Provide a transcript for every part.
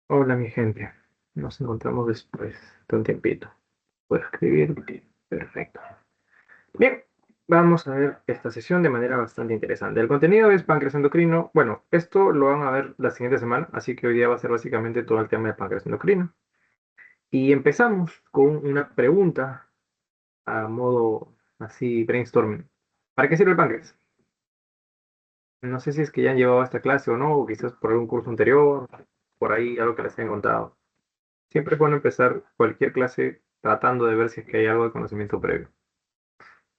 Hola, mi gente. Nos encontramos después de un tiempito. ¿Puedo escribir? Perfecto. Bien, vamos a ver esta sesión de manera bastante interesante. El contenido es páncreas endocrino. Bueno, esto lo van a ver la siguiente semana, así que hoy día va a ser básicamente todo el tema de páncreas endocrino. Y empezamos con una pregunta a modo así brainstorming. ¿Para qué sirve el páncreas? No sé si es que ya han llevado esta clase o no, o quizás por algún curso anterior, por ahí algo que les hayan contado. Siempre es bueno empezar cualquier clase tratando de ver si es que hay algo de conocimiento previo.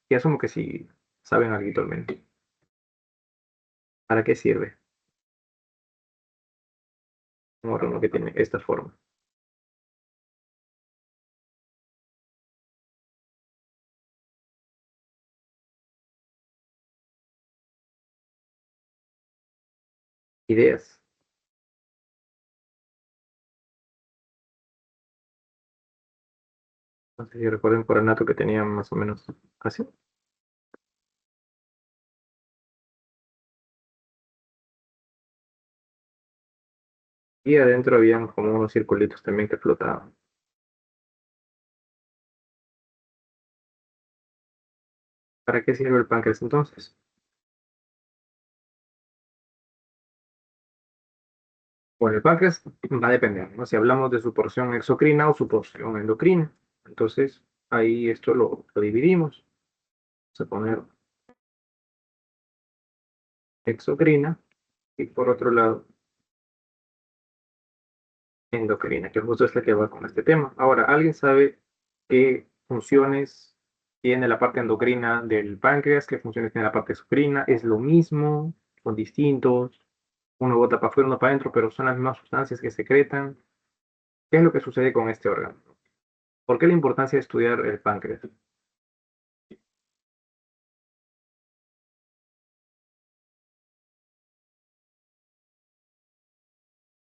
Y asumo que sí saben algo al menos. ¿Para qué sirve un órgano que tiene esta forma? ¿Ideas? No sé si recuerden por Anato que tenían más o menos así. Y adentro habían como unos circulitos también que flotaban. ¿Para qué sirve el páncreas entonces? Bueno, el páncreas va a depender, ¿no? Si hablamos de su porción exocrina o su porción endocrina. Entonces, ahí esto lo dividimos. Vamos a poner exocrina y por otro lado endocrina, que justo es la que va con este tema. Ahora, ¿alguien sabe qué funciones tiene la parte endocrina del páncreas? ¿Qué funciones tiene la parte exocrina? ¿Es lo mismo? ¿Son distintos? Uno bota para afuera, uno para adentro, pero son las mismas sustancias que secretan. ¿Qué es lo que sucede con este órgano? ¿Por qué la importancia de estudiar el páncreas?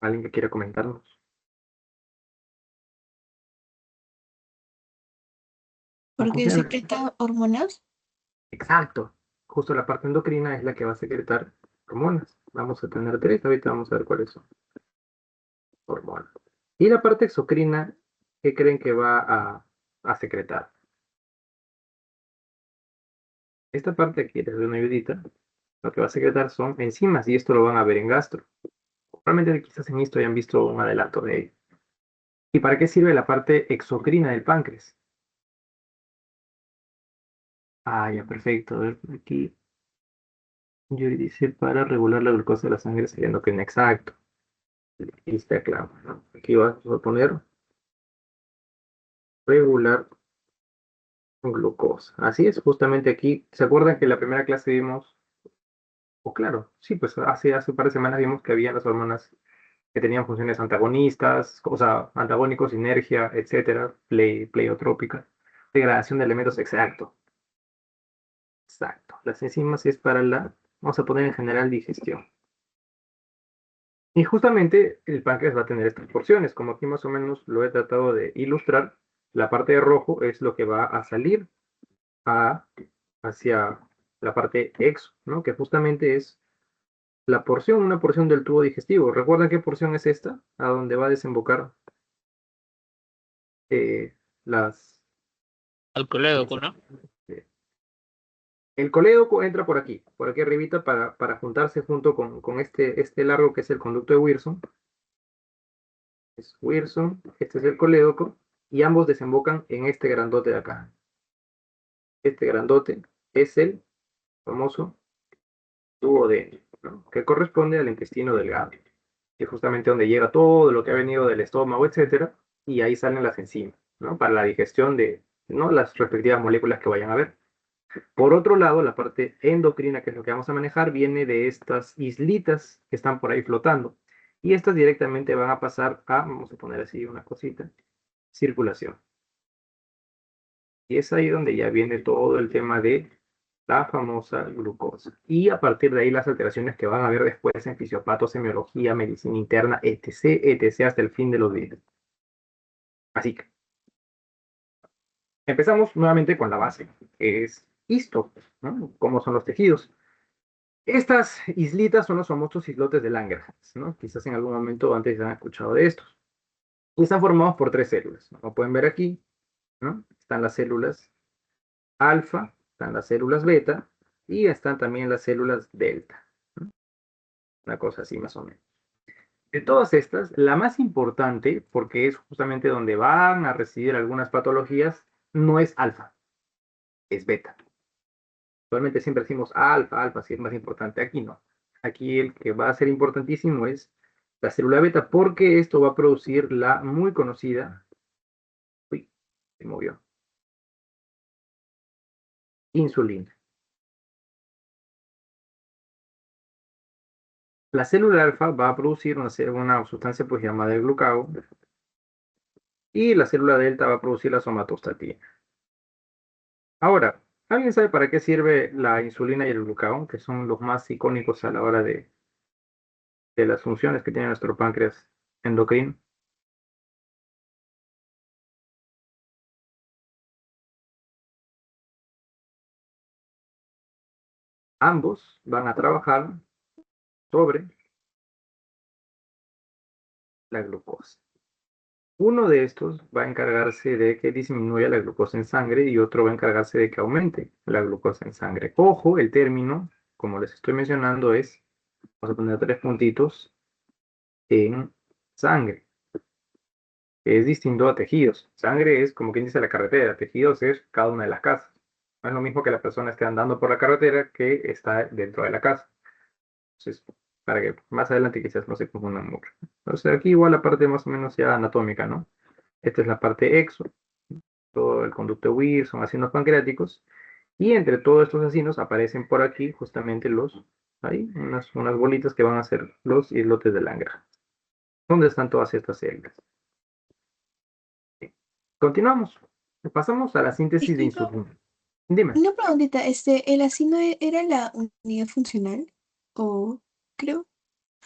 ¿Alguien que quiera comentarnos? Con Porque confianza. secreta hormonas. Exacto. Justo la parte endocrina es la que va a secretar hormonas. Vamos a tener tres, ahorita vamos a ver cuáles son. Hormonas. Y la parte exocrina, ¿qué creen que va a secretar? Esta parte aquí, les doy una ayudita, lo que va a secretar son enzimas y esto lo van a ver en gastro. Probablemente quizás en esto hayan visto un adelanto de ello. ¿Y para qué sirve la parte exocrina del páncreas? Ah, ya, perfecto. A ver, aquí yo dice para regular la glucosa de la sangre sería endocrina. Exacto. Y está claro, ¿no? Aquí vamos a poner regular glucosa. Así es, justamente aquí. ¿Se acuerdan que en la primera clase vimos? O claro, sí, pues hace un par de semanas vimos que había las hormonas que tenían funciones antagonistas, o sea, antagónicos, sinergia, etcétera, pleiotrópica, degradación de elementos, exacto, exacto. Las enzimas es para la, vamos a poner en general, digestión. Y justamente el páncreas va a tener estas porciones, como aquí más o menos lo he tratado de ilustrar, la parte de rojo es lo que va a salir a, hacia la parte exo, ¿no? Que justamente es la porción, una porción del tubo digestivo. ¿Recuerdan qué porción es esta? A donde va a desembocar las... Al colédoco, ¿no? eh, el colédoco entra por aquí arribita, para juntarse junto con este largo que es el conducto de Wilson. Es Wilson, este es el colédoco, y ambos desembocan en este grandote de acá. Este grandote es el famoso tubo de, ¿no? Que corresponde al intestino delgado, que es justamente donde llega todo lo que ha venido del estómago, etcétera, y ahí salen las enzimas, ¿no? Para la digestión de, ¿no? Las respectivas moléculas que vayan a ver. Por otro lado, la parte endocrina, que es lo que vamos a manejar, viene de estas islitas que están por ahí flotando. Y estas directamente van a pasar a, vamos a poner así una cosita, circulación. Y es ahí donde ya viene todo el tema de la famosa glucosa. Y a partir de ahí las alteraciones que van a haber después en fisiopatosemiología, medicina interna, etc., etc., hasta el fin de los días. Así que empezamos nuevamente con la base, que es esto, ¿no? ¿Cómo son los tejidos? Estas islitas son los famosos islotes de Langerhans, ¿no? Quizás en algún momento antes han escuchado de estos. Y están formados por tres células, ¿no? Como pueden ver aquí, ¿no? Están las células alfa, están las células beta y están también las células delta, ¿no? Una cosa así más o menos. De todas estas, la más importante, porque es justamente donde van a residir algunas patologías, no es alfa, es beta. Actualmente siempre decimos alfa, alfa, si es más importante. Aquí no. Aquí el que va a ser importantísimo es la célula beta, porque esto va a producir la muy conocida, uy, se movió, insulina. La célula alfa va a producir una sustancia pues llamada el glucagón, y la célula delta va a producir la somatostatina. Ahora, ¿alguien sabe para qué sirve la insulina y el glucagón, que son los más icónicos a la hora de las funciones que tiene nuestro páncreas endocrino? Ambos van a trabajar sobre la glucosa. Uno de estos va a encargarse de que disminuya la glucosa en sangre y otro va a encargarse de que aumente la glucosa en sangre. Ojo, el término, como les estoy mencionando, es, vamos a poner tres puntitos, en sangre, que es distinto a tejidos. Sangre es como quien dice la carretera, tejidos es cada una de las casas. No es lo mismo que la persona esté andando por la carretera que está dentro de la casa. Entonces, para que más adelante quizás no se confundan mucho. Entonces, aquí igual la parte más o menos ya anatómica, ¿no? Esta es la parte exo, todo el conducto Weir, son ácidos pancreáticos, y entre todos estos ácidos aparecen por aquí justamente hay unas bolitas que van a ser los islotes de Langerhans. ¿Dónde están todas estas células? Continuamos. Pasamos a la síntesis de Disculpa, insulina. Dime. una preguntita, ¿el ácido era la unidad funcional? O creo.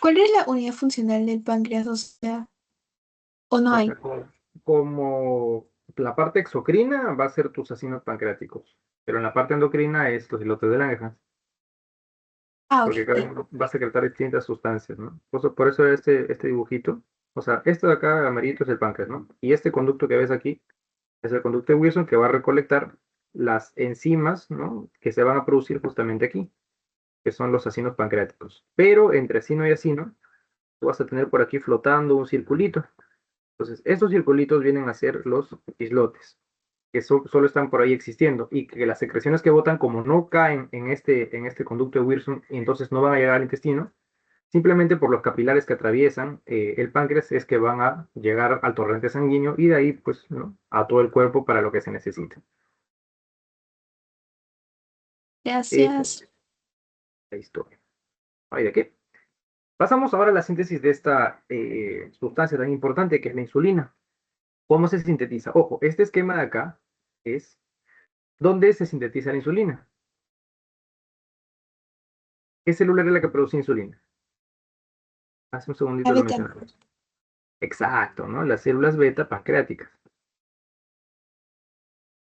¿Cuál es la unidad funcional del páncreas? O sea, ¿o no O hay? sea, como la parte exocrina va a ser tus ácidos pancreáticos, pero en la parte endocrina es los islotes de Langerhans, Ah, porque cada ok. uno va a secretar distintas sustancias, ¿no? Por eso este dibujito, o sea, esto de acá amarillito es el páncreas, ¿no? Y este conducto que ves aquí es el conducto de Wilson que va a recolectar las enzimas, ¿no? Que se van a producir justamente aquí, que son los acinos pancreáticos. Pero entre acino y acino, tú vas a tener por aquí flotando un circulito. Entonces, estos circulitos vienen a ser los islotes, que solo están por ahí existiendo, y que las secreciones que botan, como no caen en este conducto de Wilson, y entonces no van a llegar al intestino, simplemente por los capilares que atraviesan el páncreas es que van a llegar al torrente sanguíneo y de ahí, pues, ¿no? A todo el cuerpo para lo que se necesita. Esa es Gracias. la historia. ¿Ay, de qué? Pasamos ahora a la síntesis de esta sustancia tan importante que es la insulina. ¿Cómo se sintetiza? Ojo, este esquema de acá es donde se sintetiza la insulina. ¿Qué célula es la que produce insulina? Hace un La segundito lo beta. mencionamos. Exacto, ¿no? Las células beta pancreáticas.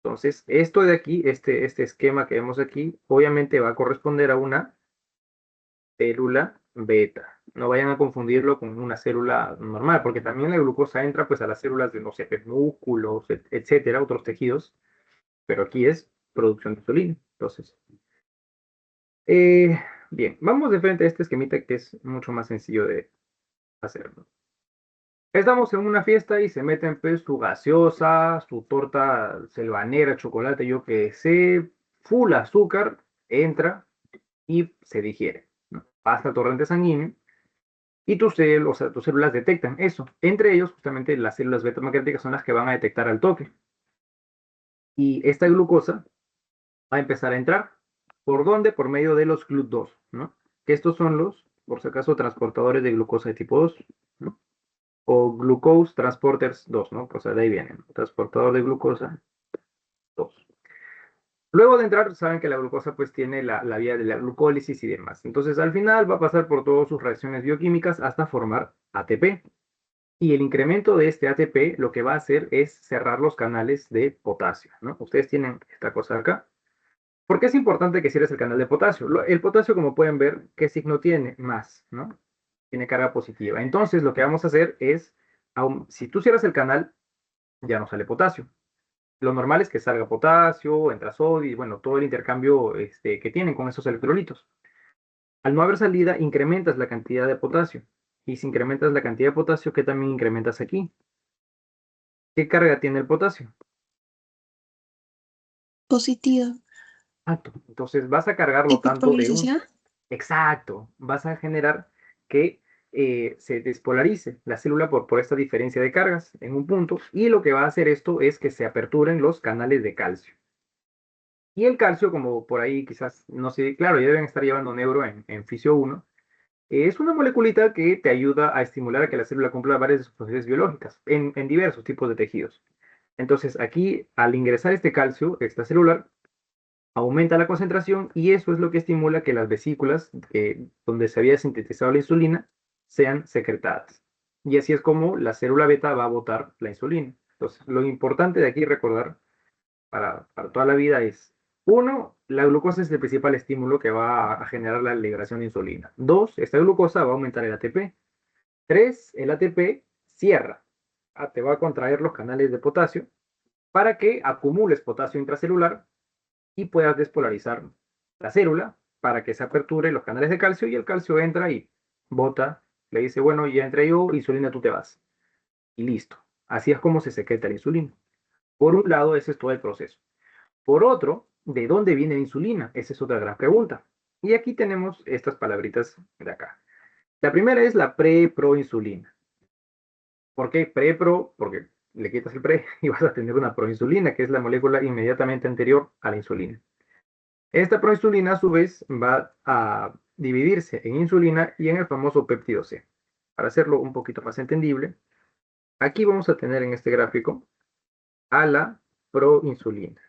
Entonces, esto de aquí, este esquema que vemos aquí, obviamente va a corresponder a una célula beta. No vayan a confundirlo con una célula normal, porque también la glucosa entra pues a las células de, no sé, pues, músculos, etcétera, otros tejidos, pero aquí es producción de insulina. Entonces, eh, bien, vamos de frente a este esquemita que es mucho más sencillo de hacer, ¿no? Estamos en una fiesta y se meten pues su gaseosa, su torta selvanera, chocolate, yo que sé, full azúcar, entra y se digiere, ¿no? Pasa al torrente sanguíneo y o sea, tus células detectan eso. Entre ellos, justamente las células beta pancreáticas son las que van a detectar al toque. Y esta glucosa va a empezar a entrar. ¿Por dónde? Por medio de los GLUT2, ¿no? Que estos son los, por si acaso, transportadores de glucosa de tipo 2, ¿no? O glucose transporters 2, ¿no? O sea, de ahí vienen, ¿no? Transportador de glucosa 2. Luego de entrar, saben que la glucosa pues tiene la vía de la glucólisis y demás. Entonces, al final va a pasar por todas sus reacciones bioquímicas hasta formar ATP. Y el incremento de este ATP lo que va a hacer es cerrar los canales de potasio, ¿no? Ustedes tienen esta cosa acá, ¿Por qué es importante que cierres el canal de potasio? El potasio, como pueden ver, ¿qué signo tiene? Más, ¿no? Tiene carga positiva. Entonces, lo que vamos a hacer es, si tú cierras el canal, ya no sale potasio. Lo normal es que salga potasio, entra sodio y bueno, todo el intercambio que tienen con esos electrolitos. Al no haber salida, incrementas la cantidad de potasio. Y si incrementas la cantidad de potasio, ¿qué también incrementas aquí? ¿Qué carga tiene el potasio? Positivo. Exacto. Entonces vas a cargarlo ¿Y por tanto de un... polarización? Exacto. Vas a generar que se despolarice la célula por esta diferencia de cargas en un punto. Y lo que va a hacer esto es que se aperturen los canales de calcio. Y el calcio, como por ahí quizás, no sé, claro, ya deben estar llevando neuro en Fisio 1, es una moleculita que te ayuda a estimular a que la célula cumpla varias de sus funciones biológicas en diversos tipos de tejidos. Entonces, aquí, al ingresar este calcio extracelular, aumenta la concentración y eso es lo que estimula que las vesículas donde se había sintetizado la insulina sean secretadas. Y así es como la célula beta va a botar la insulina. Entonces, lo importante de aquí recordar para toda la vida es, uno, la glucosa es el principal estímulo que va a generar la liberación de insulina. Dos, esta glucosa va a aumentar el ATP. Tres, el ATP cierra. Te va a contraer los canales de potasio para que acumules potasio intracelular y puedas despolarizar la célula para que se aperture los canales de calcio y el calcio entra y bota, le dice, bueno, ya entré yo, insulina, tú te vas. Y listo. Así es como se secreta la insulina. Por un lado, ese es todo el proceso. Por otro, ¿de dónde viene la insulina? Esa es otra gran pregunta. Y aquí tenemos estas palabritas de acá. La primera es la pre-proinsulina. ¿Por qué pre-pro? Porque le quitas el pre y vas a tener una proinsulina, que es la molécula inmediatamente anterior a la insulina. Esta proinsulina, a su vez, va a dividirse en insulina y en el famoso péptido C. Para hacerlo un poquito más entendible, aquí vamos a tener en este gráfico a la proinsulina.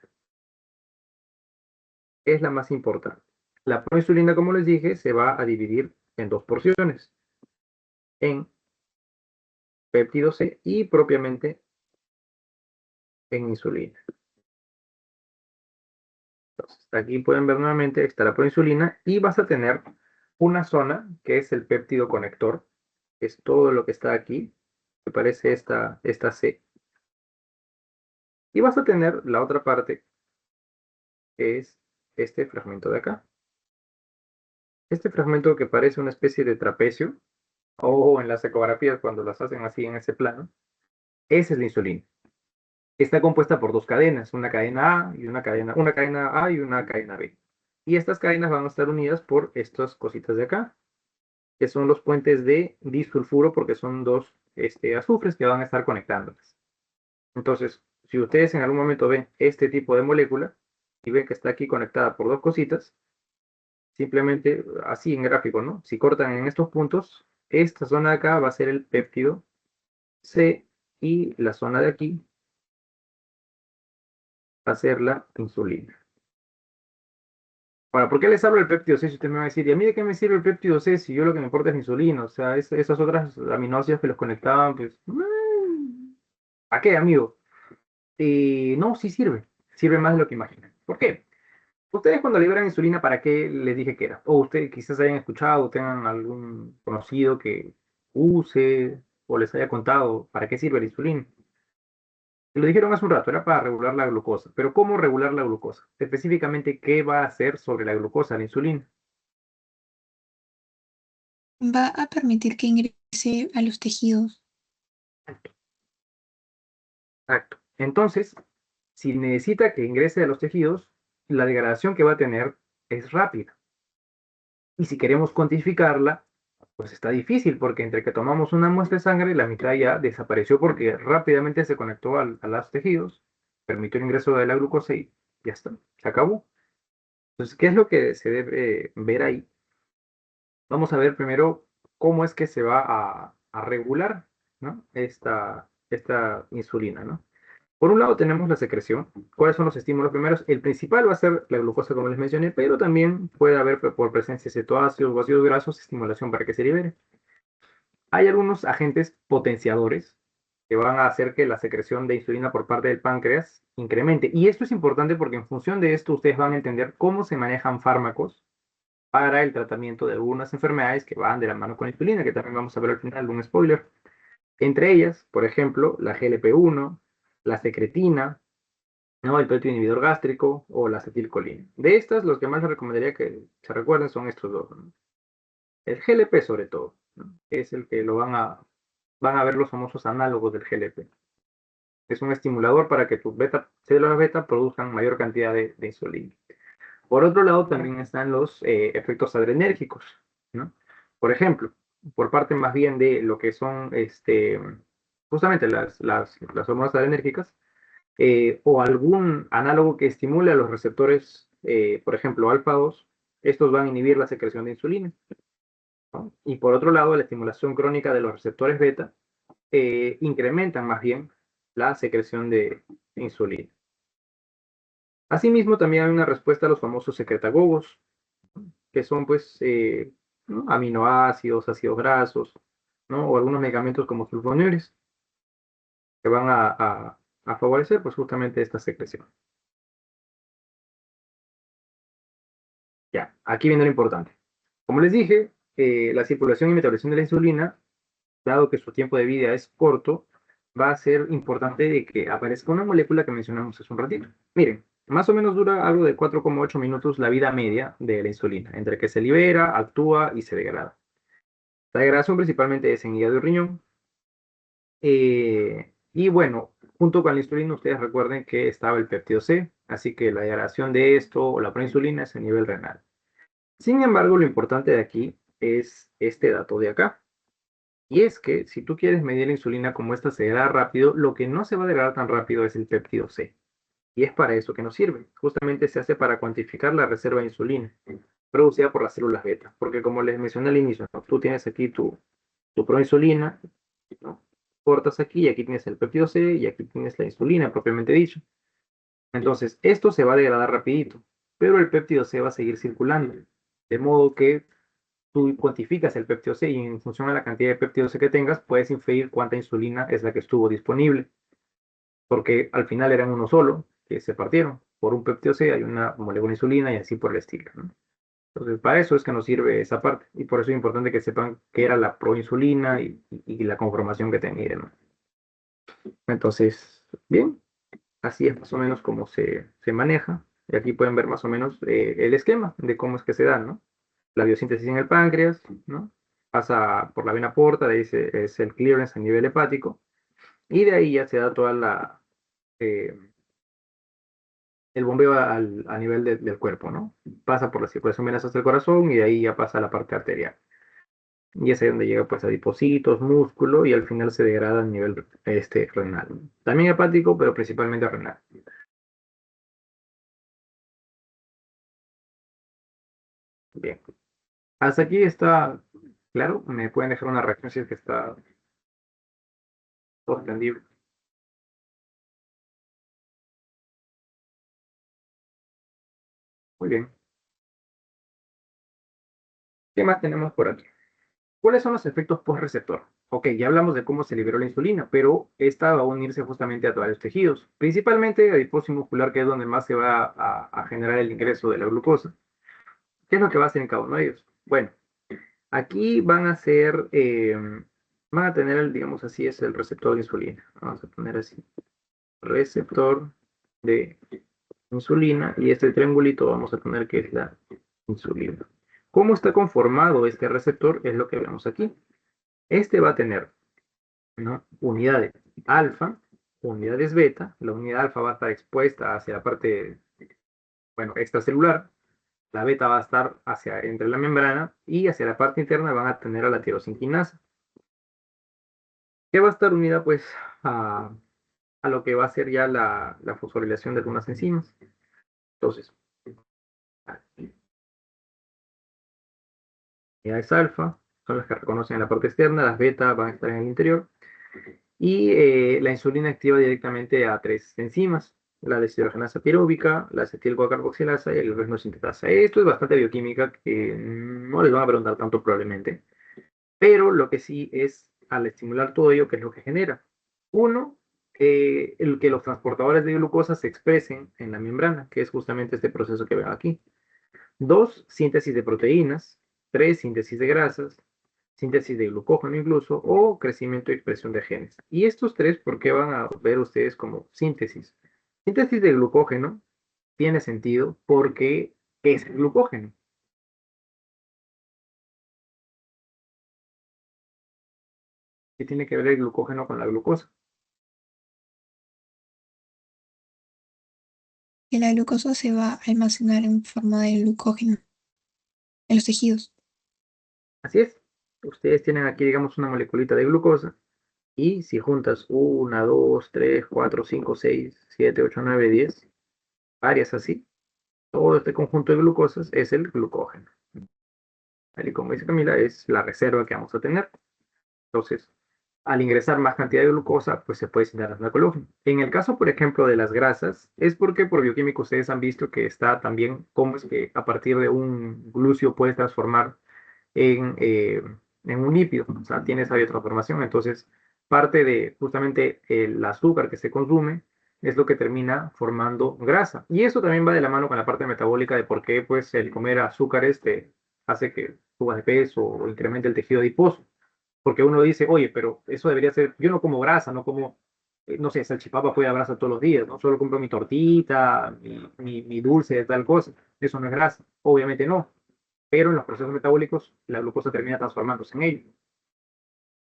Es la más importante. La proinsulina, como les dije, se va a dividir en dos porciones, en péptido C y propiamente en insulina. Entonces, aquí pueden ver nuevamente, está la proinsulina y vas a tener una zona que es el péptido conector, que es todo lo que está aquí, que parece esta C. Y vas a tener la otra parte, que es este fragmento de acá. Este fragmento que parece una especie de trapecio, o en las ecografías cuando las hacen así en ese plano, esa es la insulina. Está compuesta por dos cadenas, una cadena A y una cadena A y una cadena B. Y estas cadenas van a estar unidas por estas cositas de acá, que son los puentes de disulfuro, porque son dos azufres que van a estar conectándolas. Entonces, si ustedes en algún momento ven este tipo de molécula y ven que está aquí conectada por dos cositas, simplemente así en gráfico, ¿no? Si cortan en estos puntos, esta zona de acá va a ser el péptido C y la zona de aquí va a ser la insulina. Ahora, ¿por qué les hablo del péptido C? Si usted me va a decir, ¿y a mí de qué me sirve el péptido C si yo lo que me importa es la insulina? O sea, esas otras aminoácidos que los conectaban, pues, ¿a qué, amigo? No, sí sirve. Sirve más de lo que imaginan. ¿Por qué? Ustedes cuando liberan insulina, ¿para qué les dije que era? O ustedes quizás hayan escuchado, tengan algún conocido que use o les haya contado para qué sirve la insulina. Lo dijeron hace un rato, era para regular la glucosa. Pero ¿cómo regular la glucosa? Específicamente, ¿qué va a hacer sobre la glucosa la insulina? Va a permitir que ingrese a los tejidos. Exacto. Entonces, si necesita que ingrese a los tejidos, la degradación que va a tener es rápida. Y si queremos cuantificarla, pues está difícil porque entre que tomamos una muestra de sangre, la mitad ya desapareció porque rápidamente se conectó a los tejidos, permitió el ingreso de la glucosa y ya está, se acabó. Entonces, ¿qué es lo que se debe ver ahí? Vamos a ver primero cómo es que se va a regular, ¿no? esta insulina, ¿no? Por un lado tenemos la secreción. ¿Cuáles son los estímulos primeros? El principal va a ser la glucosa, como les mencioné, pero también puede haber por presencia de cetoácidos o ácidos grasos estimulación para que se libere. Hay algunos agentes potenciadores que van a hacer que la secreción de insulina por parte del páncreas incremente. Y esto es importante porque en función de esto ustedes van a entender cómo se manejan fármacos para el tratamiento de algunas enfermedades que van de la mano con la insulina, que también vamos a ver al final, un spoiler. Entre ellas, por ejemplo, la GLP-1, la secretina, ¿no? El péptido inhibidor gástrico o la acetilcolina. De estas, los que más les recomendaría que se recuerden son estos dos, ¿no? El GLP sobre todo, ¿no? Es el que van a ver los famosos análogos del GLP. Es un estimulador para que tus células beta produzcan mayor cantidad de insulina. Por otro lado, también están los efectos adrenérgicos, ¿no? Por ejemplo, por parte más bien de lo que son justamente las hormonas adrenérgicas, o algún análogo que estimule a los receptores, por ejemplo, alfa 2, estos van a inhibir la secreción de insulina, ¿no? Y por otro lado, la estimulación crónica de los receptores beta incrementan más bien la secreción de insulina. Asimismo, también hay una respuesta a los famosos secretagogos, que son pues ¿no? Aminoácidos, ácidos grasos, ¿no? O algunos medicamentos como sulfonilureas, que van a favorecer pues justamente esta secreción. Ya, aquí viene lo importante. Como les dije, la circulación y metabolización de la insulina, dado que su tiempo de vida es corto, va a ser importante de que aparezca una molécula que mencionamos hace un ratito. Miren, más o menos dura algo de 4,8 minutos la vida media de la insulina, entre que se libera, actúa y se degrada. La degradación principalmente es en hígado y riñón. Y bueno, junto con la insulina, ustedes recuerden que estaba el péptido C, así que la degradación de esto o la proinsulina es a nivel renal. Sin embargo, lo importante de aquí es este dato de acá. Y es que si tú quieres medir la insulina como esta se degrada rápido, lo que no se va a degradar tan rápido es el péptido C. Y es para eso que nos sirve. Justamente se hace para cuantificar la reserva de insulina producida por las células beta. Porque como les mencioné al inicio, ¿no? Tú tienes aquí tu proinsulina, ¿no? Cortas aquí y aquí tienes el péptido C y aquí tienes la insulina propiamente dicho. Entonces, esto se va a degradar rapidito, pero el péptido C va a seguir circulando. De modo que tú cuantificas el péptido C y en función a la cantidad de péptido C que tengas, puedes inferir cuánta insulina es la que estuvo disponible. Porque al final eran uno solo, que se partieron. Por un péptido C hay una molécula de insulina y así por el estilo, ¿no? Entonces, para eso es que nos sirve esa parte. Y por eso es importante que sepan qué era la proinsulina y la conformación que tenía, ¿no? Entonces, bien, así es más o menos como se maneja. Y aquí pueden ver más o menos el esquema de cómo es que se da, ¿no? La biosíntesis en el páncreas, ¿no? Pasa por la vena porta, de ahí es el clearance a nivel hepático. Y de ahí ya se da toda eh, el bombeo a nivel del cuerpo, ¿no? Pasa por la circulación venosa hasta el corazón y de ahí ya pasa a la parte arterial. Y es ahí donde llega pues adipocitos, músculo y al final se degrada a nivel renal. También hepático, pero principalmente renal. Bien. Hasta aquí está claro. Me pueden dejar una reacción si es que está todo entendible. Muy bien. ¿Qué más tenemos por aquí? ¿Cuáles son los efectos post-receptor? Ok, ya hablamos de cómo se liberó la insulina, pero esta va a unirse justamente a varios tejidos, principalmente adiposo y muscular, que es donde más se va a generar el ingreso de la glucosa. ¿Qué es lo que va a hacer en cada uno de ellos? Bueno, aquí van a tener, digamos así, es el receptor de insulina. Vamos a poner así, receptor de insulina, y este triangulito vamos a poner que es la insulina. ¿Cómo está conformado este receptor? Es lo que vemos aquí. Este va a tener, ¿no? Unidades alfa, unidades beta. La unidad alfa va a estar expuesta hacia la parte, bueno, extracelular. La beta va a estar entre la membrana y hacia la parte interna van a tener a la tirosinquinasa, que va a estar unida pues a lo que va a ser ya la fosforilación de algunas enzimas. Entonces, aquí, unidades alfa son las que reconocen en la parte externa, las beta van a estar en el interior. Y la insulina activa directamente a tres enzimas, la deshidrogenasa piruvica, la acetilcocarboxilasa y el resinosintetasa. Esto es bastante bioquímica que no les van a preguntar tanto probablemente, pero lo que sí es al estimular todo ello, ¿qué es lo que genera? Uno, el que los transportadores de glucosa se expresen en la membrana, que es justamente este proceso que ven aquí. Dos, síntesis de proteínas. Tres, síntesis de grasas. Síntesis de glucógeno incluso, o crecimiento y expresión de genes. Y estos tres, ¿por qué van a ver ustedes como síntesis? Síntesis de glucógeno tiene sentido porque es el glucógeno. ¿Qué tiene que ver el glucógeno con la glucosa? Que la glucosa se va a almacenar en forma de glucógeno en los tejidos. Así es. Ustedes tienen aquí, digamos, una moleculita de glucosa y si juntas 1, 2, 3, 4, 5, 6, 7, 8, 9, 10, varias así, todo este conjunto de glucosas es el glucógeno. Tal y como dice Camila, es la reserva que vamos a tener. Entonces, al ingresar más cantidad de glucosa, pues se puede sintetizar más glucógeno. En el caso, por ejemplo, de las grasas, es porque por bioquímica ustedes han visto que está también cómo es que a partir de un glúcido puedes transformar en un lípido, o sea, tiene esa biotransformación. Entonces, parte de justamente el azúcar que se consume es lo que termina formando grasa. Y eso también va de la mano con la parte metabólica de por qué pues, el comer azúcares te hace que subas de peso o incremente el tejido adiposo. Porque uno dice, oye, pero eso debería ser, yo no como grasa, no como, no sé, salchipapa puede haber grasa todos los días, ¿no? Solo compro mi tortita, mi dulce de tal cosa, eso no es grasa. Obviamente no, pero en los procesos metabólicos la glucosa termina transformándose en ello.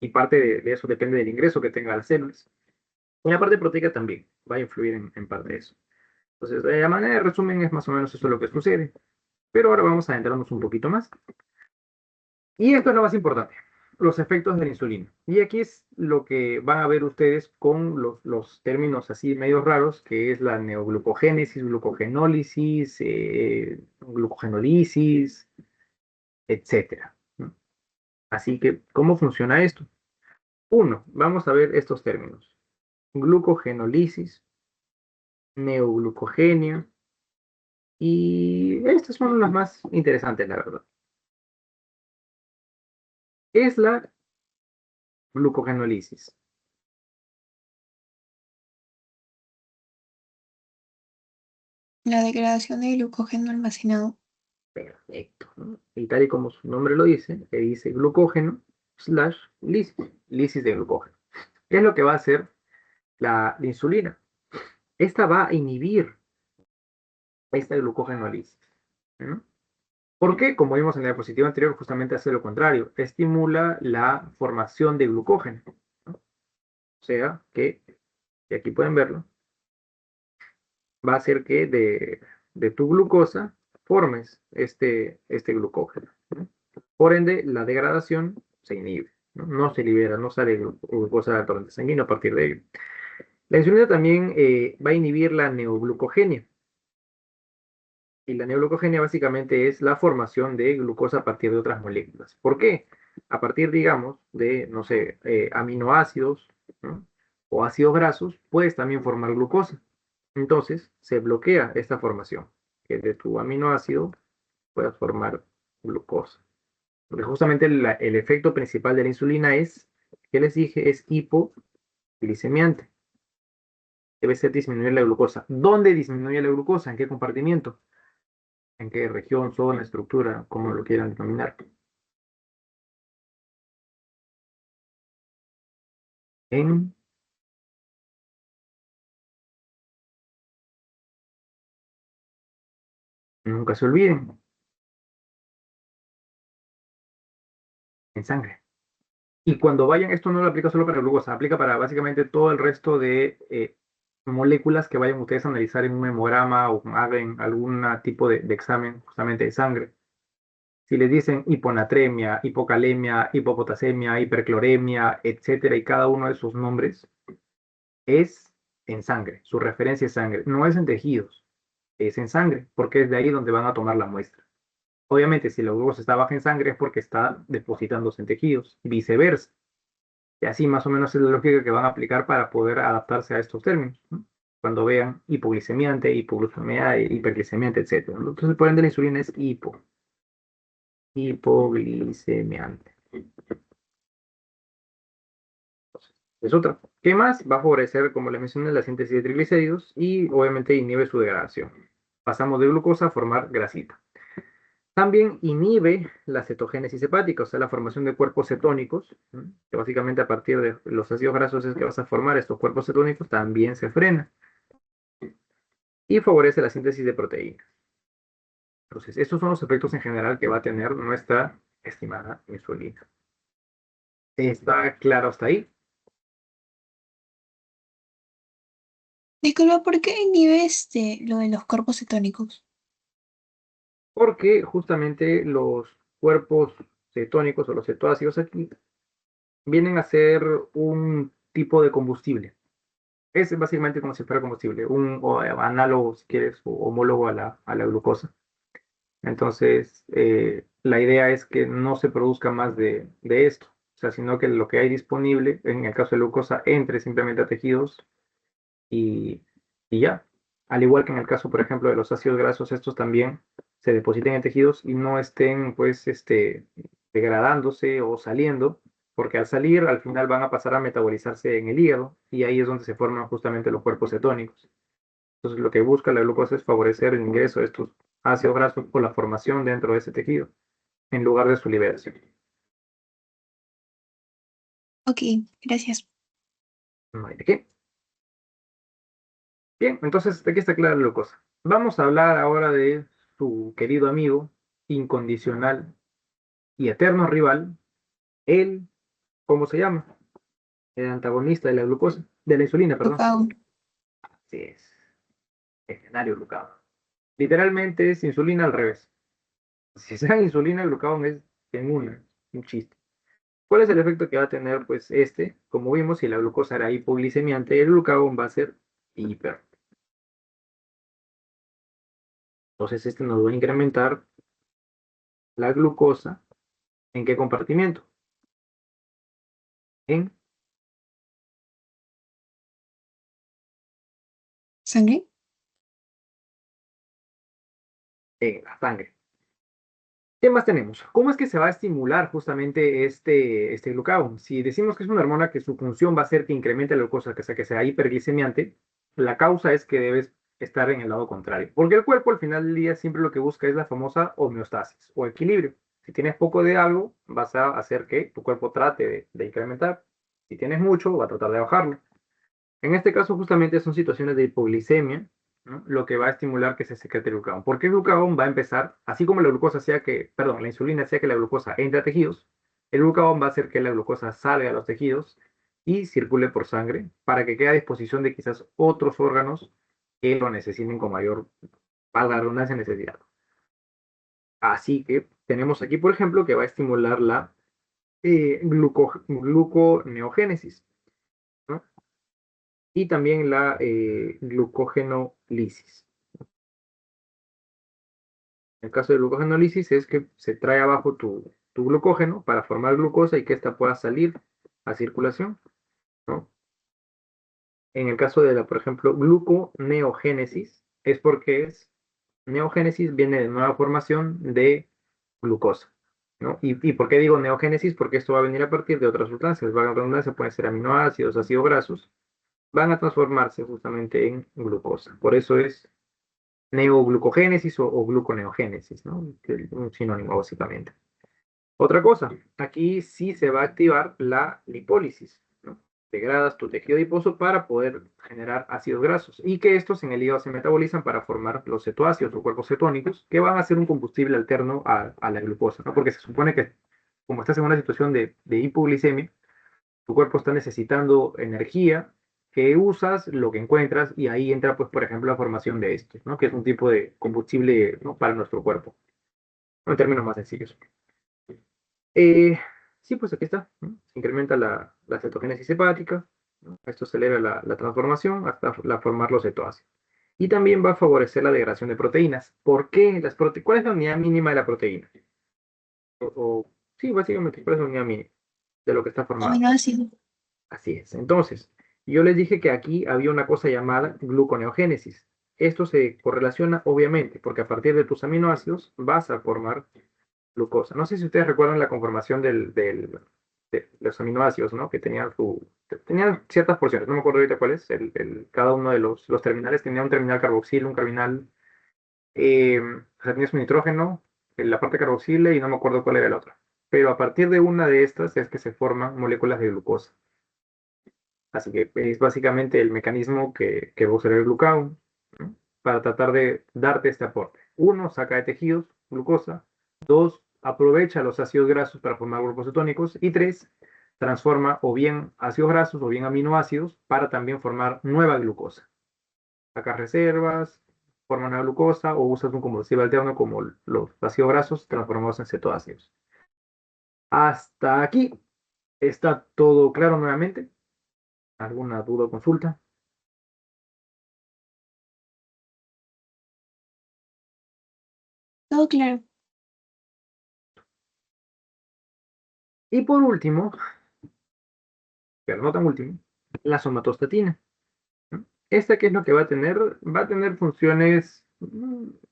Y parte de eso depende del ingreso que tenga las células. Y la parte proteica también va a influir en parte de eso. Entonces, de manera de resumen, es más o menos eso lo que sucede. Pero ahora vamos a adentrarnos un poquito más. Y esto es lo más importante, los efectos de la insulina. Y aquí es lo que van a ver ustedes con los términos así medio raros, que es la neoglucogénesis, glucogenólisis, glucogenolisis, etcétera, ¿no? Así que, ¿cómo funciona esto? Uno, vamos a ver estos términos. Glucogenolisis, neoglucogenia, y estas son las más interesantes, la verdad. ¿Qué es la glucogenolisis? La degradación de glucógeno almacenado. Perfecto, ¿no? Y tal y como su nombre lo dice, que dice glucógeno slash lisis, lisis de glucógeno. ¿Qué es lo que va a hacer la insulina? Esta va a inhibir esta glucogenolisis, ¿no? ¿Por qué? Como vimos en la diapositiva anterior, justamente hace lo contrario, estimula la formación de glucógeno, ¿no? O sea que, y aquí pueden verlo, va a hacer que de tu glucosa formes este glucógeno, ¿no? Por ende, la degradación se inhibe, ¿no? No se libera, no sale glucosa del torrente sanguíneo a partir de ello. La insulina también va a inhibir la neoglucogenia. Y la neoglucogenia básicamente es la formación de glucosa a partir de otras moléculas. ¿Por qué? A partir, digamos, de, no sé, aminoácidos, ¿no? O ácidos grasos, puedes también formar glucosa. Entonces, se bloquea esta formación, que de tu aminoácido puedas formar glucosa. Porque justamente el efecto principal de la insulina es, que les dije, es hipoglicemiante. Debe ser disminuir la glucosa. ¿Dónde disminuye la glucosa? ¿En qué compartimiento? ¿En qué región, zona, estructura, como lo quieran denominar? En, nunca se olviden, en sangre. Y cuando vayan, esto no lo aplica solo para la glucosa, aplica para básicamente todo el resto de moléculas que vayan ustedes a analizar en un hemograma o hagan algún tipo de examen justamente de sangre. Si les dicen hiponatremia, hipocalemia, hipopotasemia, hipercloremia, etcétera, y cada uno de esos nombres es en sangre, su referencia es sangre, no es en tejidos, es en sangre, porque es de ahí donde van a tomar la muestra. Obviamente, si la glucosa está baja en sangre es porque está depositándose en tejidos, viceversa. Y así más o menos es la lógica que van a aplicar para poder adaptarse a estos términos, ¿no? Cuando vean hipoglicemiante, hipoglucemia, hiperglicemiante, etcétera. Entonces, por ende, la insulina es hipoglicemiante. Es otra. ¿Qué más? Va a favorecer, como les mencioné, la síntesis de triglicéridos y obviamente inhibe su degradación. Pasamos de glucosa a formar grasita. También inhibe la cetogénesis hepática, o sea, la formación de cuerpos cetónicos, ¿no? Que básicamente a partir de los ácidos grasos es que vas a formar estos cuerpos cetónicos, también se frena. Y favorece la síntesis de proteínas. Entonces, estos son los efectos en general que va a tener nuestra estimada insulina. ¿Está claro hasta ahí? Disculpa, ¿por qué inhibe lo de los cuerpos cetónicos? Porque justamente los cuerpos cetónicos o los cetoácidos aquí vienen a ser un tipo de combustible. Es básicamente como si fuera combustible, un análogo, si quieres, o homólogo a la glucosa. Entonces, la idea es que no se produzca más de esto, o sea, sino que lo que hay disponible, en el caso de glucosa, entre simplemente a tejidos y, y ya. Al igual que en el caso, por ejemplo, de los ácidos grasos, estos también se depositen en tejidos y no estén, pues, degradándose o saliendo, porque al salir, al final van a pasar a metabolizarse en el hígado y ahí es donde se forman justamente los cuerpos cetónicos. Entonces, lo que busca la glucosa es favorecer el ingreso de estos ácidos grasos por la formación dentro de ese tejido, en lugar de su liberación. Ok, gracias. No hay de qué. Bien, entonces aquí está clara la glucosa. Vamos a hablar ahora de su querido amigo, incondicional y eterno rival, el, ¿cómo se llama? El antagonista de la glucosa, de la insulina, perdón. Glucagón. Así es, escenario glucagón. Literalmente es insulina al revés. Si sea insulina, el glucagón es en un chiste. ¿Cuál es el efecto que va a tener? Pues como vimos, si la glucosa era hipoglicemiante, el glucagón va a ser hiper. Entonces nos va a incrementar la glucosa. ¿En qué compartimiento? En, ¿Sangre? en la sangre. ¿Qué más tenemos? ¿Cómo es que se va a estimular justamente este glucagón? Si decimos que es una hormona que su función va a ser que incremente la glucosa, que sea hiperglicemiante, la causa es que debes estar en el lado contrario. Porque el cuerpo al final del día siempre lo que busca es la famosa homeostasis o equilibrio. Si tienes poco de algo, vas a hacer que tu cuerpo trate de incrementar. Si tienes mucho, va a tratar de bajarlo. En este caso, justamente son situaciones de hipoglicemia, ¿no? Lo que va a estimular que se secrete el glucagón. Porque el glucagón va a empezar, así como la glucosa hacía que, perdón, la insulina hacía que la glucosa entre a tejidos, el glucagón va a hacer que la glucosa salga a los tejidos y circule por sangre para que quede a disposición de quizás otros órganos que lo necesiten con mayor, valga la redundancia, necesidad. Así que tenemos aquí, por ejemplo, que va a estimular la gluconeogénesis, ¿no? Y también la glucogenolisis. El caso de glucogenolisis es que se trae abajo tu glucógeno para formar glucosa y que ésta pueda salir a circulación, ¿no? En el caso de la, por ejemplo, gluconeogénesis, es porque neogénesis viene de nueva formación de glucosa, ¿no? ¿Y por qué digo neogénesis? Porque esto va a venir a partir de otras sustancias, va a redundancia, pueden ser aminoácidos, ácidos grasos, van a transformarse justamente en glucosa. Por eso es neoglucogénesis o gluconeogénesis, ¿no? Un sinónimo básicamente. Otra cosa, aquí sí se va a activar la lipólisis, ¿no? Degradas tu tejido adiposo para poder generar ácidos grasos y que estos en el hígado se metabolizan para formar los cetoácidos o cuerpos cetónicos que van a ser un combustible alterno a la glucosa, ¿no? Porque se supone que como estás en una situación de hipoglicemia, tu cuerpo está necesitando energía que usas, lo que encuentras, y ahí entra, pues, por ejemplo, la formación de esto, ¿no? Que es un tipo de combustible, ¿no? Para nuestro cuerpo, ¿no? En términos más sencillos. Eh, sí, pues aquí está, ¿no? Se incrementa la cetogénesis hepática, ¿no? Esto acelera la transformación hasta formar los cetoácidos. Y también va a favorecer la degradación de proteínas. ¿Por qué ¿Cuál es la unidad mínima de la proteína? Sí, básicamente, ¿cuál es la unidad mínima de lo que está formado? Aminoácido. Así es. Entonces, yo les dije que aquí había una cosa llamada gluconeogénesis. Esto se correlaciona, obviamente, porque a partir de tus aminoácidos vas a formar glucosa. No sé si ustedes recuerdan la conformación de los aminoácidos, ¿no? Que tenían tenían ciertas porciones, no me acuerdo ahorita cuáles, cada uno de los terminales tenía un terminal carboxilo, un terminal, o sea, tenías un nitrógeno, en la parte carboxile y no me acuerdo cuál era el otro. Pero a partir de una de estas es que se forman moléculas de glucosa. Así que es básicamente el mecanismo que va a usar el glucagón, ¿no? Para tratar de darte este aporte. Uno, saca de tejidos glucosa. Dos, aprovecha los ácidos grasos para formar grupos cetónicos. Y tres, transforma o bien ácidos grasos o bien aminoácidos para también formar nueva glucosa. Sacas reservas, forma nueva glucosa o usas un combustible alterno como los ácidos grasos transformados en cetoácidos. Hasta aquí está todo claro nuevamente. ¿Alguna duda o consulta? Todo claro. Y por último, pero no tan último, la somatostatina, ¿no? ¿Esta qué es lo que va a tener? Va a tener funciones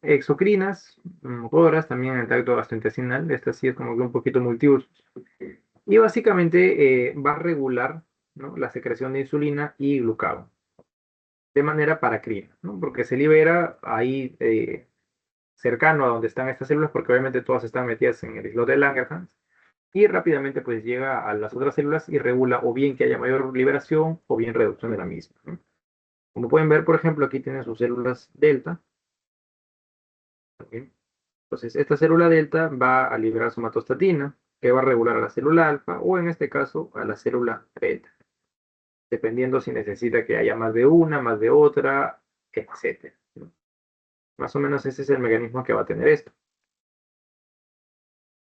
exocrinas, motoras, también en el tracto gastrointestinal. Esta sí es como que un poquito multiusos. Y básicamente va a regular, ¿no?, la secreción de insulina y glucagón de manera paracrina, ¿no? Porque se libera ahí cercano a donde están estas células, porque obviamente todas están metidas en el islote de Langerhans, y rápidamente pues llega a las otras células y regula o bien que haya mayor liberación o bien reducción de la misma, ¿no? Como pueden ver, por ejemplo, aquí tienen sus células delta. ¿Okay? Entonces, esta célula delta va a liberar somatostatina, que va a regular a la célula alfa o en este caso a la célula beta, dependiendo si necesita que haya más de una, más de otra, etc., ¿no? Más o menos ese es el mecanismo que va a tener esto.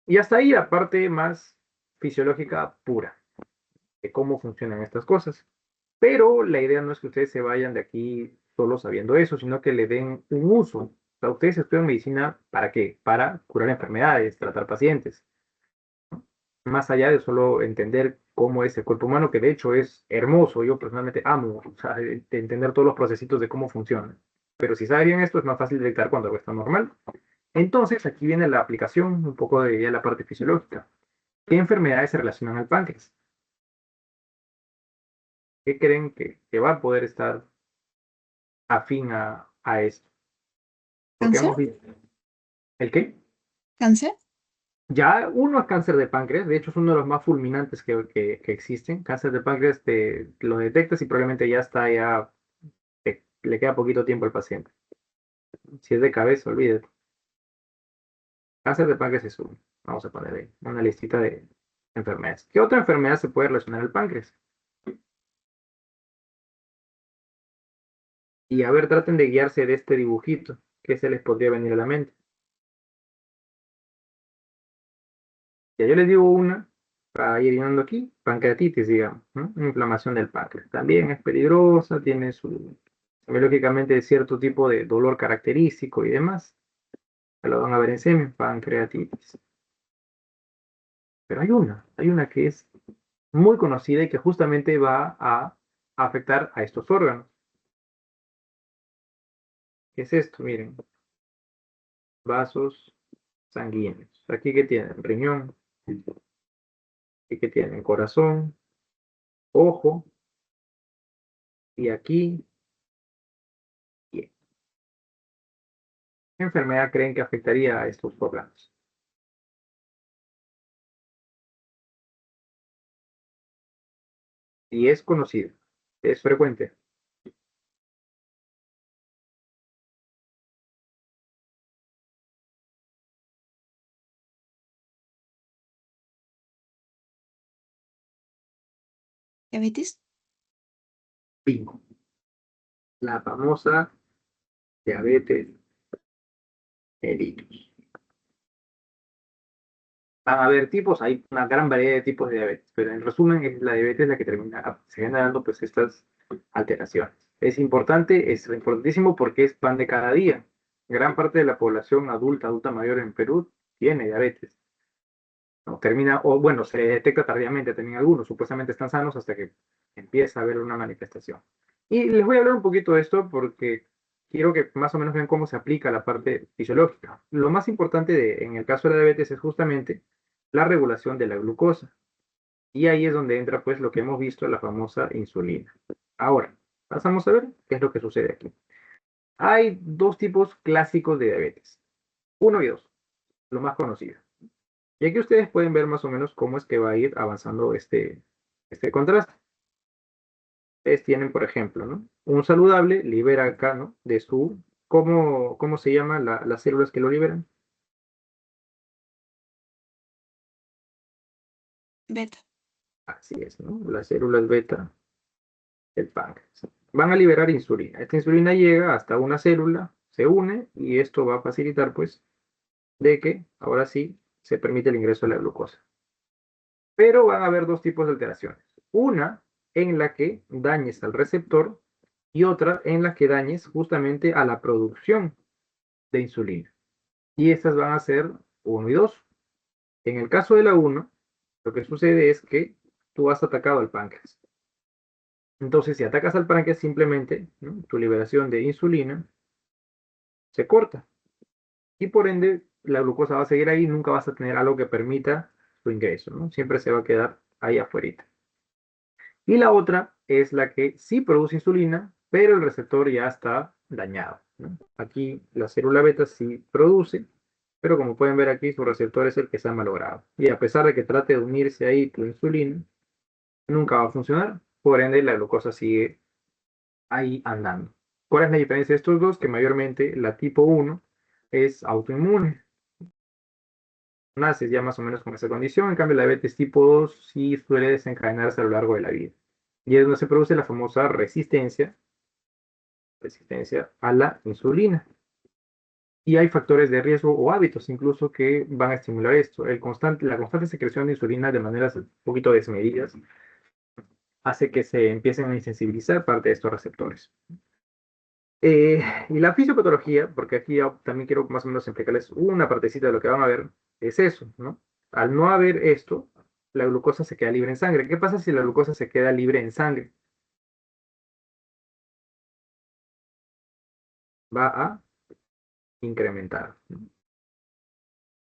Y hasta ahí la parte más fisiológica pura de cómo funcionan estas cosas. Pero la idea no es que ustedes se vayan de aquí solo sabiendo eso, sino que le den un uso. O sea, ustedes estudian medicina ¿para qué? Para curar enfermedades, tratar pacientes. Más allá de solo entender cómo es el cuerpo humano, que de hecho es hermoso, yo personalmente amo, o sea, de entender todos los procesitos de cómo funciona. Pero si sabe bien esto, es más fácil detectar cuando algo está normal. Entonces, aquí viene la aplicación, un poco de ya la parte fisiológica. ¿Qué enfermedades se relacionan al páncreas? ¿Qué creen que va a poder estar afín a esto? Porque ¿Cáncer? hemos visto. ¿El qué? ¿Cáncer? Ya uno es cáncer de páncreas, de hecho es uno de los más fulminantes que existen. Cáncer de páncreas lo detectas y probablemente ya está, ya le queda poquito tiempo al paciente. Si es de cabeza, olvídate. Cáncer de páncreas es uno. Vamos a poner ahí una listita de enfermedades. ¿Qué otra enfermedad se puede relacionar al páncreas? Y a ver, traten de guiarse de este dibujito, que se les podría venir a la mente. Ya yo les digo una, para ir llenando aquí, pancreatitis, digamos, ¿no? Inflamación del páncreas. También es peligrosa, tiene lógicamente cierto tipo de dolor característico y demás. Ya lo van a ver en semen, pancreatitis. Pero hay una que es muy conocida y que justamente va a afectar a estos órganos. ¿Qué es esto? Miren, vasos sanguíneos. Aquí que tienen riñón, aquí que tienen corazón, ojo, y aquí, pie. ¿Qué enfermedad creen que afectaría a estos órganos? Y es conocido, es frecuente. ¿Diabetes? Bingo. La famosa diabetes mellitus. Van a haber tipos, hay una gran variedad de tipos de diabetes, pero en resumen es la diabetes la que termina generando pues estas alteraciones. Es importante, es importantísimo porque es pan de cada día. Gran parte de la población adulta mayor en Perú tiene diabetes, ¿no? Termina, o bueno, se detecta tardíamente también algunos, supuestamente están sanos hasta que empieza a haber una manifestación. Y les voy a hablar un poquito de esto porque quiero que más o menos vean cómo se aplica la parte fisiológica. Lo más importante en el caso de la diabetes es justamente la regulación de la glucosa. Y ahí es donde entra pues lo que hemos visto, la famosa insulina. Ahora, pasamos a ver qué es lo que sucede aquí. Hay dos tipos clásicos de diabetes, 1 y 2, lo más conocido. Y aquí ustedes pueden ver más o menos cómo es que va a ir avanzando este contraste. Ustedes tienen, por ejemplo, ¿no? Un saludable libera acá, ¿no? De su, ¿cómo se llaman las células que lo liberan? Beta. Así es, ¿no? Las células beta del páncreas. Van a liberar insulina. Esta insulina llega hasta una célula, se une y esto va a facilitar, pues, de que ahora sí se permite el ingreso de la glucosa. Pero van a haber dos tipos de alteraciones. Una en la que dañes al receptor y otra en la que dañes justamente a la producción de insulina. Y estas van a ser 1 y 2. En el caso de la 1, lo que sucede es que tú has atacado al páncreas. Entonces, si atacas al páncreas, simplemente, ¿no?, tu liberación de insulina se corta. Y por ende, la glucosa va a seguir ahí, nunca vas a tener algo que permita su ingreso, ¿no? Siempre se va a quedar ahí afuera. Y la otra es la que sí produce insulina, pero el receptor ya está dañado, ¿no? Aquí la célula beta sí produce, pero como pueden ver aquí, su receptor es el que se ha malogrado. Y a pesar de que trate de unirse ahí tu insulina, nunca va a funcionar. Por ende, la glucosa sigue ahí andando. ¿Cuál es la diferencia de estos dos? Que mayormente la tipo 1 es autoinmune. Naces ya más o menos con esa condición. En cambio, la diabetes tipo 2 sí suele desencadenarse a lo largo de la vida. Y es donde se produce la famosa resistencia a la insulina. Y hay factores de riesgo o hábitos incluso que van a estimular esto. La constante secreción de insulina de maneras un poquito desmedidas hace que se empiecen a insensibilizar parte de estos receptores. Y la fisiopatología, porque aquí también quiero más o menos explicarles una partecita de lo que van a ver, es eso, ¿no? Al no haber esto, la glucosa se queda libre en sangre. ¿Qué pasa si la glucosa se queda libre en sangre? Va a incrementar, ¿no?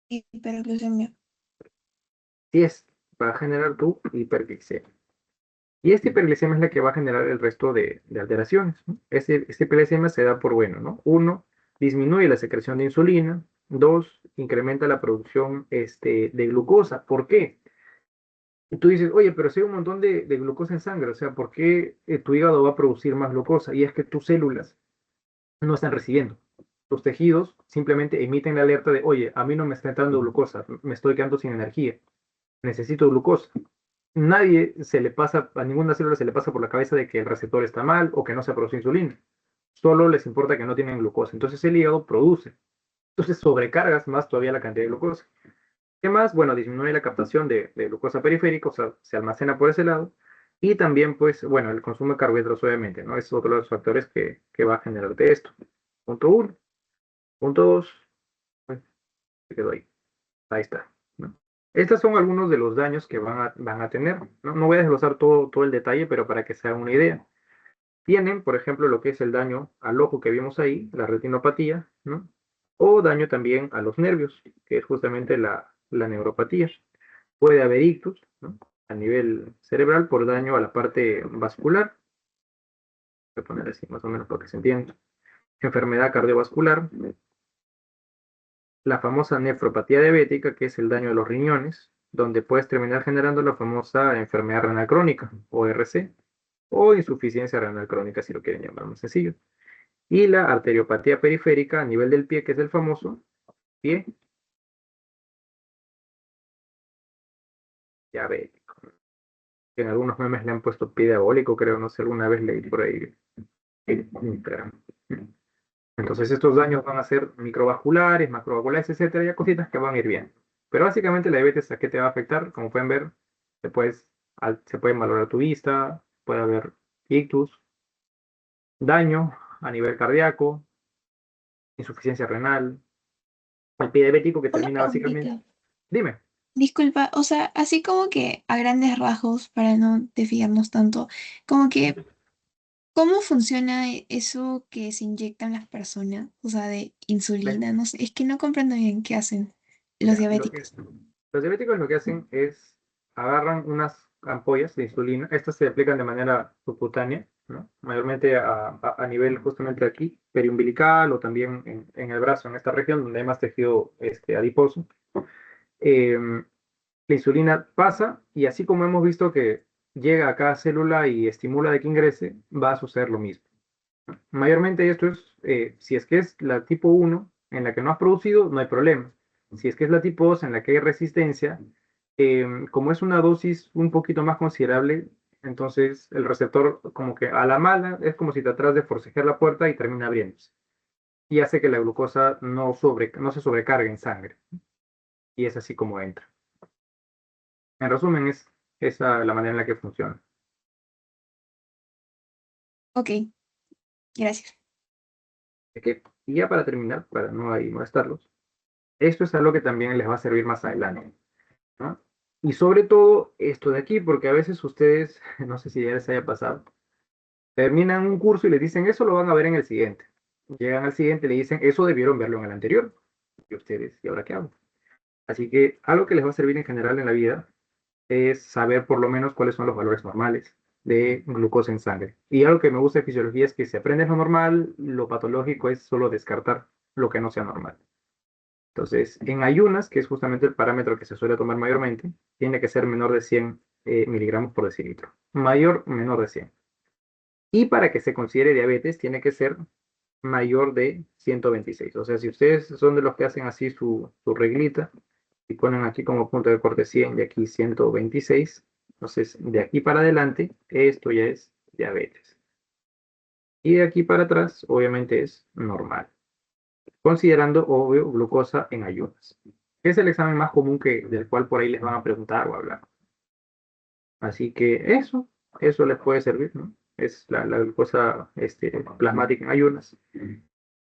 Hiperglucemia. Si es, va a generar tu hiperglicemia. Y esta hiperglicemia es la que va a generar el resto de alteraciones, ¿no? Esta hiperglicemia se da por, bueno, ¿no? 1, disminuye la secreción de insulina. 2, incrementa la producción de glucosa. ¿Por qué? Y tú dices, oye, pero si hay un montón de glucosa en sangre, o sea, ¿por qué tu hígado va a producir más glucosa? Y es que tus células no están recibiendo. Tus tejidos simplemente emiten la alerta de, oye, a mí no me está entrando glucosa, me estoy quedando sin energía, necesito glucosa. Nadie se le pasa, a ninguna célula se le pasa por la cabeza de que el receptor está mal o que no se produce insulina. Solo les importa que no tienen glucosa. Entonces el hígado produce. Entonces sobrecargas más todavía la cantidad de glucosa. ¿Qué más? Bueno, disminuye la captación de glucosa periférica, o sea, se almacena por ese lado. Y también, pues, bueno, el consumo de carbohidratos, obviamente, ¿no? Es otro de los factores que va a generarte esto. Punto 1. Punto 2. Se quedó ahí. Ahí está, ¿no? Estos son algunos de los daños que van a tener. No voy a desglosar todo el detalle, pero para que se hagan una idea. Tienen, por ejemplo, lo que es el daño al ojo que vimos ahí, la retinopatía, ¿no? O daño también a los nervios, que es justamente la neuropatía. Puede haber ictus, ¿no?, a nivel cerebral por daño a la parte vascular. Voy a poner así más o menos para que se entienda. Enfermedad cardiovascular, la famosa nefropatía diabética, que es el daño de los riñones, donde puedes terminar generando la famosa enfermedad renal crónica, o RC, o insuficiencia renal crónica, si lo quieren llamar más sencillo. Y la arteriopatía periférica a nivel del pie, que es el famoso pie diabético. En algunos memes le han puesto pie diabólico, creo, no sé, alguna vez leí por ahí. Entonces estos daños van a ser microvasculares, macrovasculares, etcétera, ya cositas que van a ir bien. Pero básicamente la diabetes, ¿a qué te va a afectar? Como pueden ver, se puede valorar tu vista, puede haber ictus, daño a nivel cardíaco, insuficiencia renal, el pie diabético que Una termina básicamente. preguntita. Dime. Disculpa, o sea, así como que a grandes rasgos, para no desviarnos tanto, como que, ¿cómo funciona eso que se inyectan las personas? O sea, de Ven, insulina, no sé, es que no comprendo bien qué hacen los ya, diabéticos. los diabéticos lo que hacen es agarran unas ampollas de insulina. Estas se aplican de manera subcutánea, ¿no? Mayormente a nivel justamente aquí, periumbilical o también en el brazo, en esta región donde hay más tejido adiposo. La insulina pasa y así como hemos visto que llega a cada célula y estimula de que ingrese, va a suceder lo mismo. Mayormente esto es, si es que es la tipo 1 en la que no has producido, no hay problema. Si es que es la tipo 2 en la que hay resistencia, como es una dosis un poquito más considerable, entonces el receptor como que a la mala es como si tratas de forcejear la puerta y termina abriéndose. Y hace que la glucosa no se sobrecargue en sangre. Y es así como entra. En resumen, es esa la manera en la que funciona. Ok, gracias. Y ya para terminar, para no ahí molestarlos, esto es algo que también les va a servir más adelante, ¿no? Y sobre todo esto de aquí, porque a veces ustedes, no sé si ya les haya pasado, terminan un curso y les dicen, eso lo van a ver en el siguiente. Llegan al siguiente y le dicen, eso debieron verlo en el anterior. Y ustedes, ¿y ahora qué hago? Así que algo que les va a servir en general en la vida es saber por lo menos cuáles son los valores normales de glucosa en sangre. Y algo que me gusta de fisiología es que si aprendes lo normal, lo patológico es solo descartar lo que no sea normal. Entonces, en ayunas, que es justamente el parámetro que se suele tomar mayormente, tiene que ser menor de 100 miligramos por decilitro. Mayor, menor de 100. Y para que se considere diabetes, tiene que ser mayor de 126. O sea, si ustedes son de los que hacen así su reglita y ponen aquí como punto de corte 100 y aquí 126, entonces de aquí para adelante, esto ya es diabetes. Y de aquí para atrás, obviamente es normal, considerando, obvio, glucosa en ayunas. Es el examen más común del cual por ahí les van a preguntar o hablar. Así que eso les puede servir, ¿no? Es la glucosa plasmática en ayunas.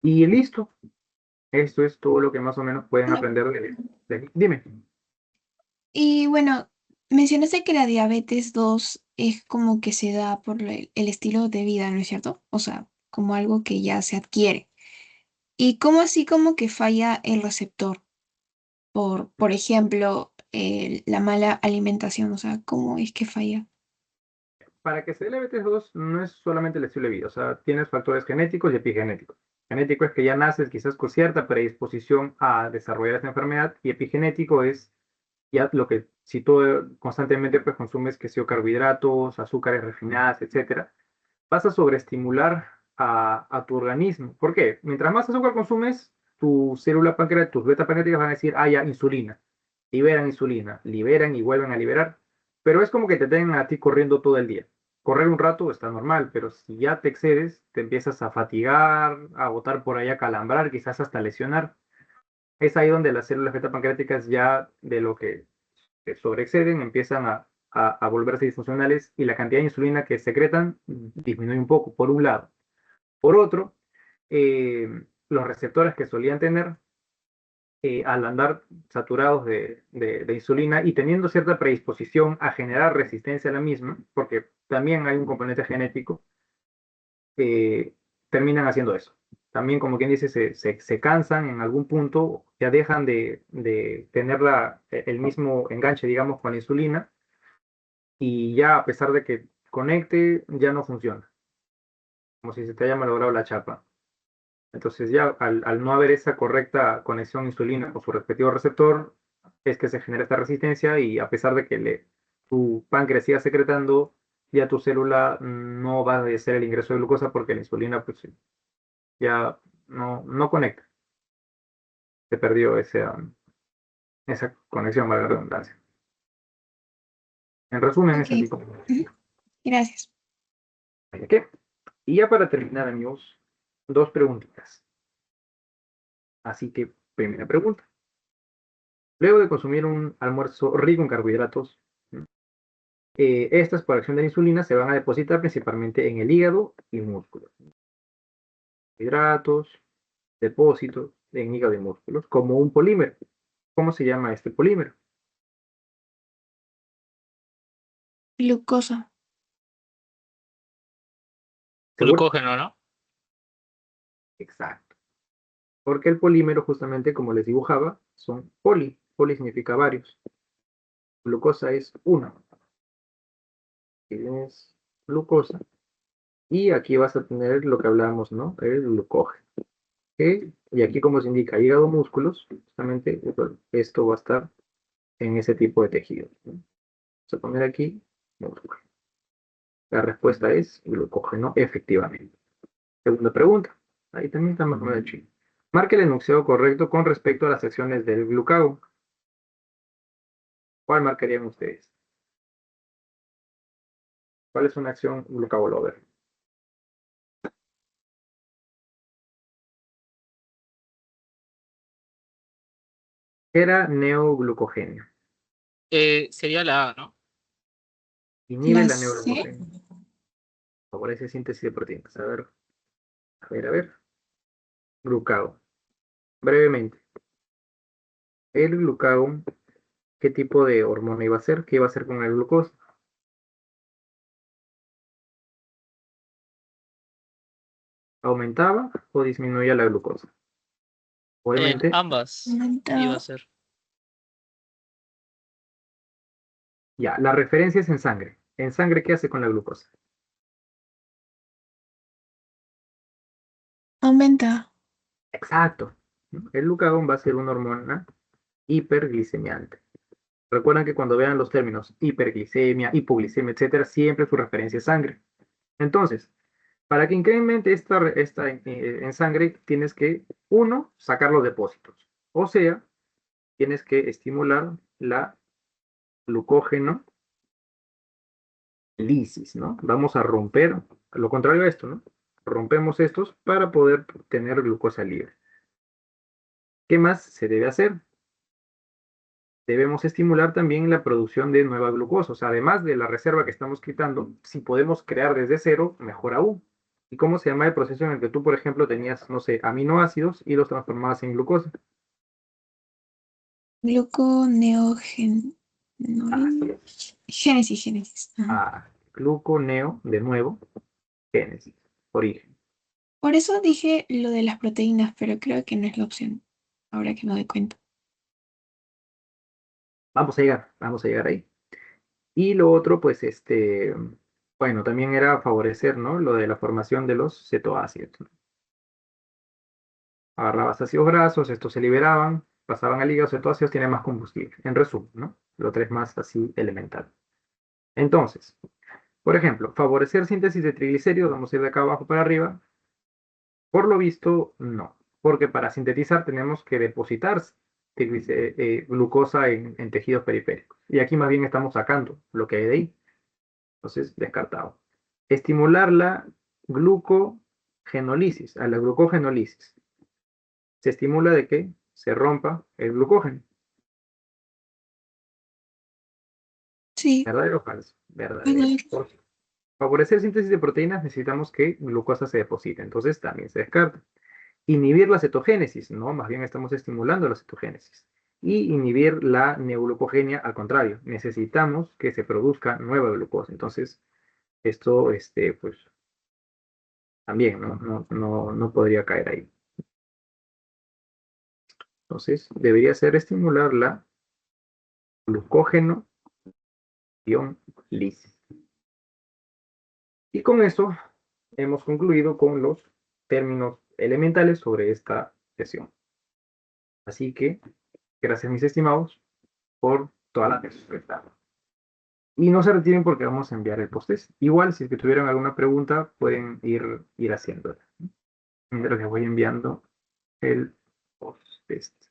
Y listo. Esto es todo lo que más o menos pueden Bueno, aprender Dime. y bueno, mencionaste que la diabetes 2 es como que se da por el estilo de vida, ¿no es cierto? O sea, como algo que ya se adquiere. ¿Y cómo así como que falla el receptor? Por ejemplo, la mala alimentación, o sea, ¿cómo es que falla? Para que se dé diabetes 2 no es solamente el estilo de vida, o sea, tienes factores genéticos y epigenéticos. Genético es que ya naces quizás con cierta predisposición a desarrollar esta enfermedad y epigenético es ya lo que si tú constantemente pues consumes que sea carbohidratos, azúcares refinadas, etcétera, vas a sobreestimular a tu organismo. ¿Por qué? Mientras más azúcar consumes, tu célula pancreática, tus beta pancreáticas van a decir, ah, ya, insulina, liberan y vuelven a liberar. Pero es como que te tengan a ti corriendo todo el día. Correr un rato está normal, pero si ya te excedes, te empiezas a fatigar, a botar por ahí, a calambrar, quizás hasta lesionar. Es ahí donde las células beta pancreáticas ya de lo que se sobreexceden empiezan a volverse disfuncionales y la cantidad de insulina que secretan disminuye un poco, por un lado. Por otro, los receptores que solían tener al andar saturados de insulina y teniendo cierta predisposición a generar resistencia a la misma, porque también hay un componente genético, terminan haciendo eso. También, como quien dice, se cansan en algún punto, ya dejan de tener el mismo enganche, digamos, con la insulina y ya a pesar de que conecte, ya no funciona, como si se te haya malogrado la chapa. Entonces ya al no haber esa correcta conexión insulina con su respectivo receptor, es que se genera esta resistencia y a pesar de que tu páncreas siga secretando, ya tu célula no va a hacer el ingreso de glucosa porque la insulina pues, ya no conecta. Se perdió esa conexión, valga la redundancia. En resumen, es así Ok, como... ujú, gracias. ¿Qué? Y ya para terminar, amigos, dos preguntitas. Así que, primera pregunta. Luego de consumir un almuerzo rico en carbohidratos, estas por acción de la insulina se van a depositar principalmente en el hígado y músculos. Hidratos, depósitos en hígado y músculos, como un polímero. ¿Cómo se llama este polímero? Glucosa. ¿Seguro? Glucógeno, ¿no? Exacto. Porque el polímero, justamente como les dibujaba, son poli. Poli significa varios. Glucosa es uno. tienes glucosa. Y aquí vas a tener lo que hablábamos, ¿no? El glucógeno. ¿Ok? Y aquí, como se indica, hígado, músculos, justamente esto va a estar en ese tipo de tejido, ¿no? Vamos a poner aquí músculo. La respuesta es glucógeno, efectivamente. Segunda pregunta. Ahí también está más o menos chido. Marque el enunciado correcto con respecto a las acciones del glucagón. ¿Cuál marcarían ustedes? ¿Cuál es una acción glucagón? Era neoglucogenia. Sería la A, ¿no? Inhibe La la C. neoglucogenia. Favorece síntesis de proteínas. A ver, a ver, a ver. Glucagón. Brevemente. El glucagón, ¿qué tipo de hormona iba a ser? ¿Qué iba a hacer con la glucosa? ¿Aumentaba o disminuía la glucosa? En Obviamente, ambas iba a Aumentado. ser. ya, la referencia es en sangre. ¿En sangre qué hace con la glucosa? Aumenta. Exacto. ¿No? El glucagón va a ser una hormona hiperglicemiante. Recuerden que cuando vean los términos hiperglicemia, hipoglicemia, etcétera, siempre su referencia es sangre. Entonces, para que incremente esta en sangre, tienes que, uno, sacar los depósitos. O sea, tienes que estimular la glucógeno lisis, ¿no? Vamos a romper, lo contrario a esto, ¿no? Rompemos estos para poder tener glucosa libre. ¿Qué más se debe hacer? Debemos estimular también la producción de nueva glucosa. O sea, además de la reserva que estamos quitando, si podemos crear desde cero, mejor aún. ¿Y cómo se llama el proceso en el que tú, por ejemplo, tenías, no sé, aminoácidos y los transformabas en glucosa? Gluconeogen. Así es. Génesis. Ajá. Gluconeo, de nuevo, génesis, origen. Por eso dije lo de las proteínas, pero creo que no es la opción. Ahora que me doy cuenta. Vamos a llegar ahí. Y lo otro, pues, bueno, también era favorecer, ¿no? Lo de la formación de los cetoácidos, ¿no? Agarrabas ácidos grasos, estos se liberaban, pasaban al hígado, cetoácidos tienen más combustible. En resumen, ¿no? Lo tres más así elemental. Entonces, por ejemplo, favorecer síntesis de triglicéridos, vamos a ir de acá abajo para arriba. Por lo visto, no. Porque para sintetizar tenemos que depositar glucosa en tejidos periféricos. Y aquí más bien estamos sacando lo que hay de ahí. Entonces, descartado. Estimular la glucogenólisis, a la glucogenólisis. Se estimula de que se rompa el glucógeno. Sí. ¿Verdadero o falso? Verdadero. Verdadero. Por favorecer síntesis de proteínas necesitamos que glucosa se deposite. Entonces, también se descarta. Inhibir la cetogénesis, no, más bien estamos estimulando la cetogénesis. Y inhibir la neoglucogenia, al contrario, necesitamos que se produzca nueva glucosa. Entonces, esto, pues, también no podría caer ahí. Entonces, debería ser estimular la glucógeno lisis. Y con eso hemos concluido con los términos elementales sobre esta sesión. Así que, gracias mis estimados por toda la atención prestada. Y no se retiren porque vamos a enviar el post-test. Igual, si es que tuvieran alguna pregunta, pueden ir haciéndola. Mientras les voy enviando el post-test.